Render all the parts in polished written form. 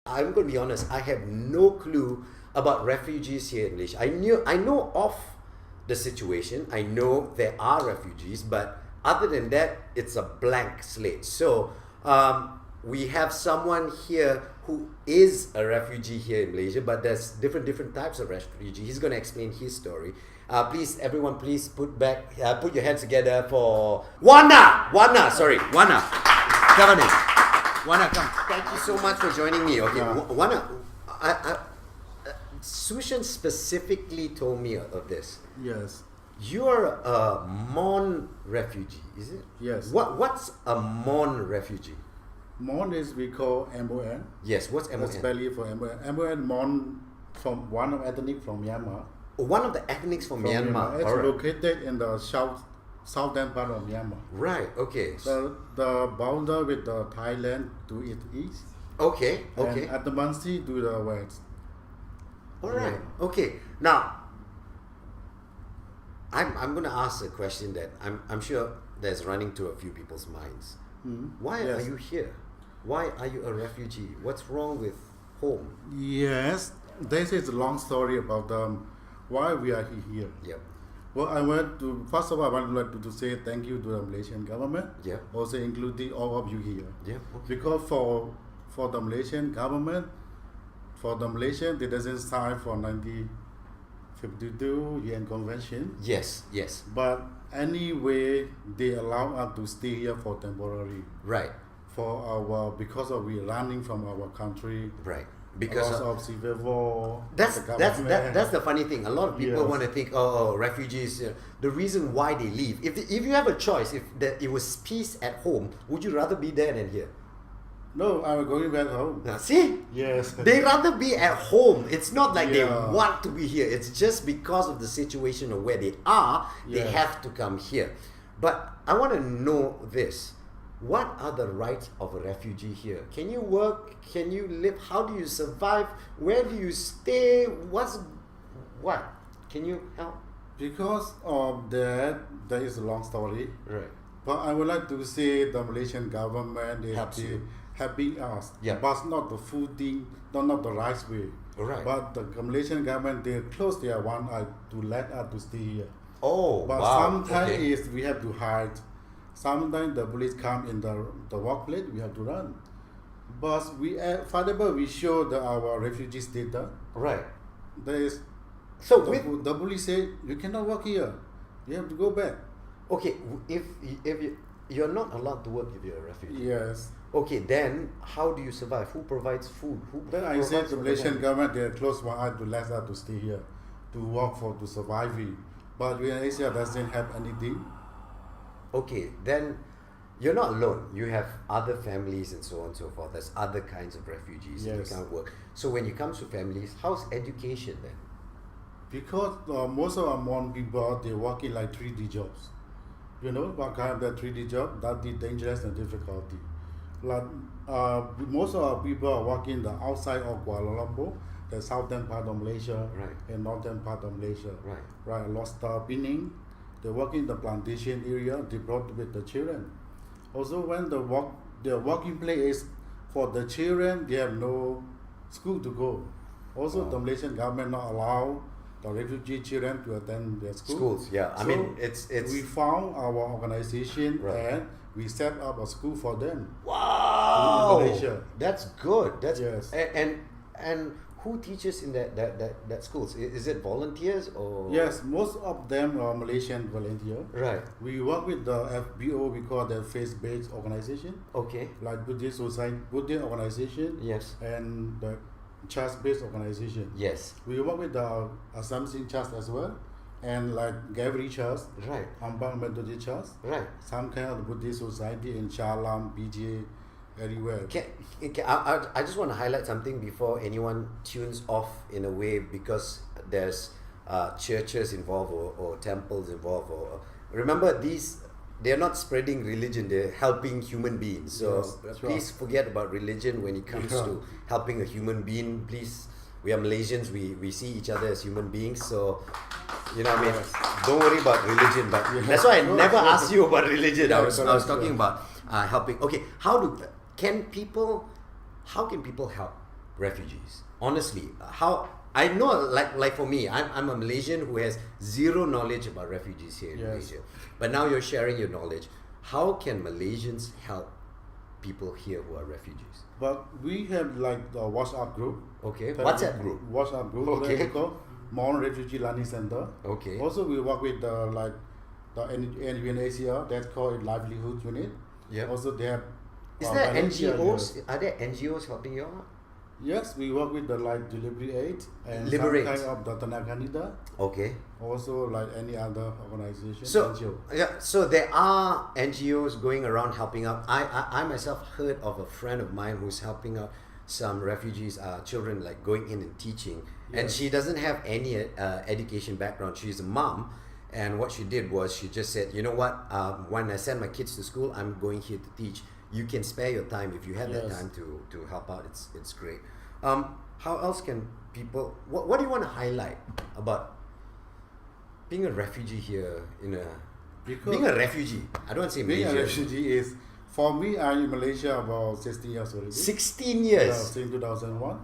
I'm going to be honest, I have no clue about refugees here in Malaysia. I know of the situation. I know there are refugees, but other than that, it's a blank slate. So we have someone here who is a refugee here in Malaysia, but there's different types of refugee. He's going to explain his story. Please, everyone, please put your hands together for Wana. Come on in. Wana, come. Thank you so much for joining me. Okay, Wana, Sushan specifically told me of this. Yes. You are a Mon refugee, is it? Yes. What's a Mon refugee? Mon is we call MON. Yes, what's MON? That's Spelling for MON. MON, Mon, from one of ethnic from Myanmar. One of the ethnics from Myanmar. It's located in the southern part of Myanmar. Right, okay. The boundary with the Thailand to its east. Okay. And Atamansi to the west. Alright, okay. Now, I'm going to ask a question that I'm sure that's running to a few people's minds. Why are you here? Why are you a refugee? What's wrong with home? Yes, this is a long story about why we are here. Yep. Well, first of all, I want to say thank you to the Malaysian government. Yep. Also including all of you here. Yep. Okay. Because for the Malaysian government, for the Malaysian, they doesn't sign for 1952 UN Convention. Yes. But anyway, they allow us to stay here for temporary. Right. Because we running from our country. Right. Because of civil war. That's the funny thing. A lot of people want to think, refugees. The reason why they leave. If you have a choice, if it was peace at home, would you rather be there than here? No, I'm going back home. See? Yes. They rather be at home. It's not like they want to be here. It's just because of the situation of where they are, they have to come here. But I want to know this. What are the rights of a refugee here? Can you work? Can you live? How do you survive? Where do you stay? What? Can you help? Because of that is a long story. Right. But I would like to say the Malaysian government is helping us. Yeah. But not the food thing, not the right way. Right. But the Malaysian government, they close their one eye to let us to stay here. Oh, but wow. Sometimes we have to hide. Sometimes the police come in the workplace, we have to run. But furthermore, we show our refugee status. Right. There is. So the police say you cannot work here. You have to go back. Okay, if you're not allowed to work if you're a refugee. Yes. Okay, then how do you survive? Who provides food? Then I said the Malaysian government, they close one eye to let us to stay here, to work to survive. But Malaysia doesn't have anything. Okay, then you're not alone. You have other families and so on and so forth. There's other kinds of refugees and they can't work. So when it comes to families, how's education then? Because most of our Mon people, they work in like 3D jobs. You know what kind of the 3D job? That is dangerous and difficulty. Like most of our people are working the outside of Kuala Lumpur, the southern part of Malaysia, and northern part of Malaysia. Right. Lost Penang. They work in the plantation area. They brought with the children. Also, when the working place for the children, they have no school to go. Also, the Malaysian government not allow the refugee children to attend their schools. Yeah. So I mean, it's. We found our organization and we set up a school for them. Wow. In Malaysia. That's good. That's yes. And who teaches in that schools? Is it volunteers or? Yes, most of them are Malaysian volunteers. Right. We work with the FBO, we call the faith-based organization. Okay. Like Buddhist Society, Buddhist organization. Yes. And the church-based organization. Yes. We work with the Assumption Church as well, and like Gavri Church. Right. Ambang Methodist Church. Right. Some kind of Buddhist Society in Chalam, BJ. Everywhere. I just want to highlight something before anyone tunes off in a way, because there's churches involved or temples involved. Remember, they're not spreading religion, they're helping human beings. So please forget about religion when it comes to helping a human being. Please, we are Malaysians, we see each other as human beings. So, you know what I mean? Don't worry about religion. But that's why I never asked you about religion. I was talking about helping. Okay, how can people help? refugees? Honestly, how I know, like for me, I'm a Malaysian who has zero knowledge about refugees here in Malaysia. But now you're sharing your knowledge. How can Malaysians help people here who are refugees? But we have like the WhatsApp group. Okay. WhatsApp group. WhatsApp group. Okay. Called Mon Refugee Learning Center. Okay. Also, we work with the UNHCR. That's called Livelihood Unit. Yeah. Also, they have. Is there NGOs? Are there NGOs helping you out? Yes, we work with the like Delivery Aid and Liberate. some kind of the Tenaganida. Okay. Also, like any other organization. So NGO. yeah, so there are NGOs going around helping out. I myself heard of a friend of mine who's helping out some refugees, children, like going in and teaching. And she doesn't have any education background. She's a mom, and what she did was she just said, you know what? When I send my kids to school, I'm going here to teach. You can spare your time if you have that time to help out. It's great. How else can people? What do you want to highlight about being a refugee here in a? Because being a refugee, I don't want to say being Malaysia. a refugee is, for me, I'm in Malaysia about 16 years already. 16 years. Yeah, since 2001.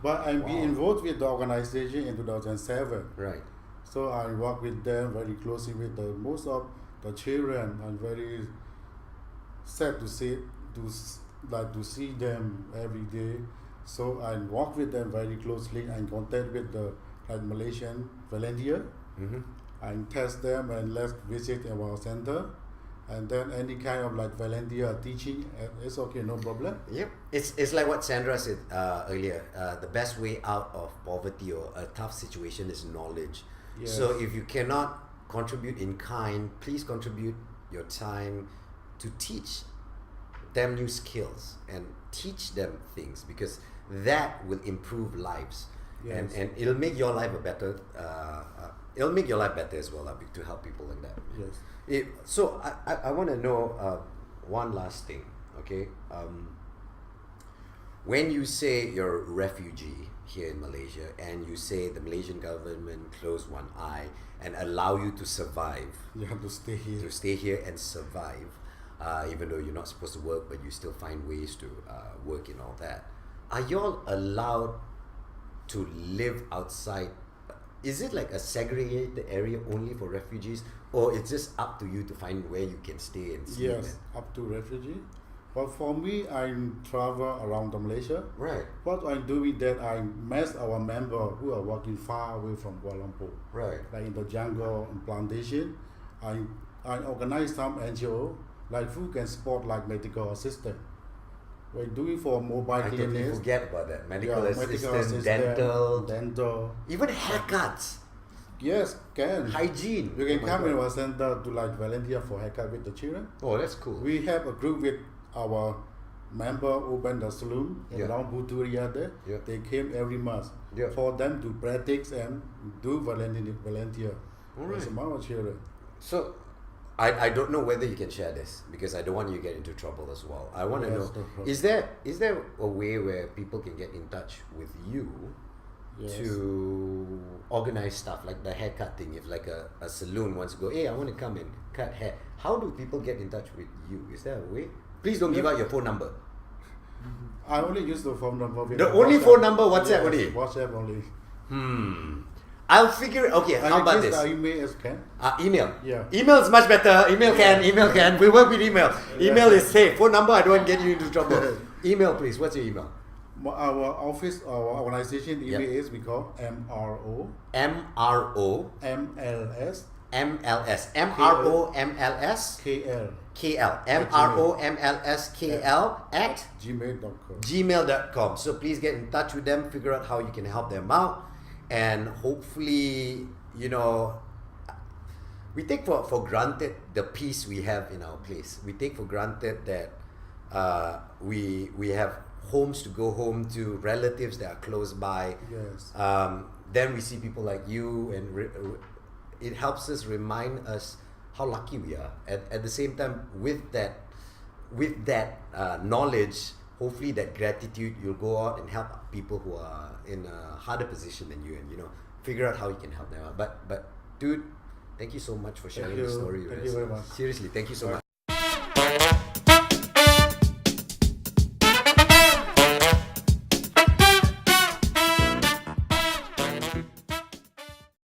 But I'm been involved with the organization in 2007. Right. So I work with them very closely with most of the children. I'm very sad to see them every day. So I work with them very closely and contact with the Malaysian volunteer. Mm-hmm. I test them and let's visit our center. And then any kind of like volunteer teaching, it's okay, no problem. Yep. It's like what Sandra said earlier. The best way out of poverty or a tough situation is knowledge. Yes. So if you cannot contribute in kind, please contribute your time to teach them new skills and teach them things, because that will improve lives. Yes. And it'll make your life a better it'll make your life better as well, to help people like that. Yes. So I want to know one last thing, okay? When you say you're a refugee here in Malaysia and you say the Malaysian government closed one eye and allow you to survive, You have to stay here. to stay here and survive, even though you're not supposed to work, but you still find ways to work and all that. Are y'all allowed to live outside? Is it like a segregated area only for refugees, or it's just up to you to find where you can stay and sleep? Yes, up to refugee. But for me, I travel around Malaysia. Right. What I do with that, I met our members who are working far away from Kuala Lumpur, Right. like in the jungle and plantation. I organize some NGO, like who can support like medical assistant. We're doing for mobile I totally clinics. forget about that. Medical medical assistant, dental, dental. even haircuts, Yes, can. hygiene. You can Oh my come God. in our center to like volunteer for haircut with the children. Oh, that's cool. We have a group with our member open the saloon in Yeah. Long Buturia there. Yeah. They came every month Yeah. for them to practice and do volunteer. Alright. As our children. So, I don't know whether you can share this, because I don't want you to get into trouble as well. I want to Yes, know, no problem. is there a way where people can get in touch with you Yes. to organize stuff like the haircut thing? If like a saloon wants to go, hey, I want to come and cut hair, how do people get in touch with you? Is there a way? Please don't give out your phone number. I only use the phone number. With The only phone number, WhatsApp only? WhatsApp only. I'll figure it. Okay, how about this? The email is can. Email. Yeah. Email is much better. Email can. We work with email. Email is safe. Phone number, I don't want to get you into trouble. Email, please. What's your email? Our office, our organization email Yep. is we call MRO, MRO MLS, MLS. MRO MLS KL, KL. MRO MLS KL at gmail.com. gmail.com. So please get in touch with them, figure out how you can help them out, and hopefully, we take for granted the peace we have in our place. We take for granted that we have homes to go home to, relatives that are close by. Yes. Then we see people like you, and it helps us remind us how lucky we are. At the same time, with that knowledge, hopefully that gratitude, you'll go out and help people who are in a harder position than you, and figure out how you can help them out. But dude, thank you so much for sharing you. the story Thank with you us. very much. Seriously, thank you so much.